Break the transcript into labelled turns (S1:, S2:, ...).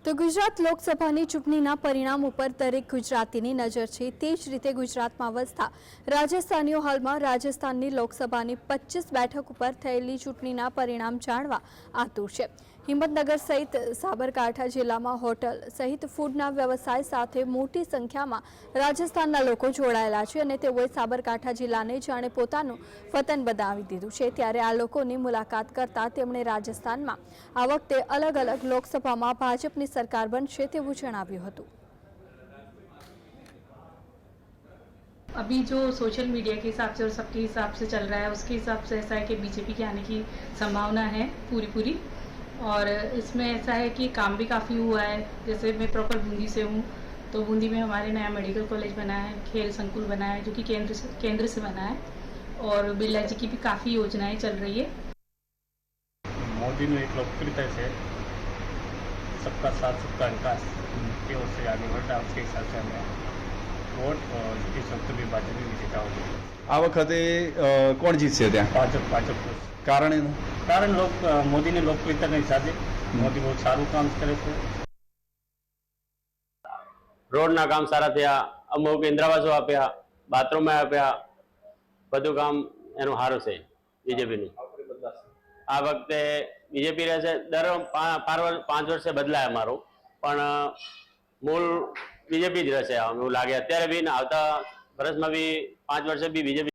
S1: તો ગુજરાત લોકસભાની ચૂંટણીના પરિણામ ઉપર દરેક ગુજરાતીની નજર છે। તે જ રીતે ગુજરાતમાં વસતા રાજસ્થાનીઓ હાલમાં રાજસ્થાનની લોકસભાની 25 બેઠક ઉપર થયેલી ચૂંટણીના પરિણામ જાણવા આતુર છે। હિંમતનગર સહિત સાબરકાંઠા જિલ્લામાં હોટલ સહિત ફૂડના વ્યવસાય સાથે મોટી સંખ્યામાં રાજસ્થાનના લોકો જોડાયેલા છે અને તેઓએ સાબરકાંઠા જિલ્લાને જાણે પોતાનું વતન બનાવી દીધું છે। ત્યારે આ લોકોની મુલાકાત કરતા તેમણે રાજસ્થાનમાં આ વખતે અલગ અલગ લોકસભામાં ભાજપની सरकार बनशे तेवुं जणाव्युं हतुं।
S2: अभी जो सोशल मीडिया के हिसाब से और सबके हिसाब से चल रहा है उसके हिसाब से ऐसा है कि बीजेपी के आने की संभावना है पूरी और इसमें ऐसा है कि काम भी काफ़ी हुआ है। जैसे मैं प्रॉपर बूंदी से हूँ तो बूंदी में हमारे नया मेडिकल कॉलेज बना है, खेल संकुल बना है जो कि केंद्र से बना है और बिरला जी की भी काफ़ी योजनाएं चल रही है।
S3: मोदी ने एक लोकप्रियता से सबका साथ सबका विकास की ओर से आगे बढ़ रहा है, उसके हिसाब से हमें वोट और इस वक्त भी भाजपा भी विजेता होगी।
S4: आ वखते कोण जीतशे त्यां?
S3: भाजप
S4: कारण
S3: लोग मोदी ने लोकप्रियता के हिसाब से मोदी बहुत सारू काम करे थे।
S5: रोडना काम सारा थया, अमुक इंदिरावासो आप्या, बाथरूम आप्या, बधुं काम एनुं सारुं छे बीजेपीनुं। आ वखते बीजेपी रहेशे, दर 5 वर्षे बदलाय अमारुं पण मूल बीजेपी ज रहेशे एवुं लागे। अत्यारे बी आवता वर्षमां बी 5 वर्षे बी बीजेपी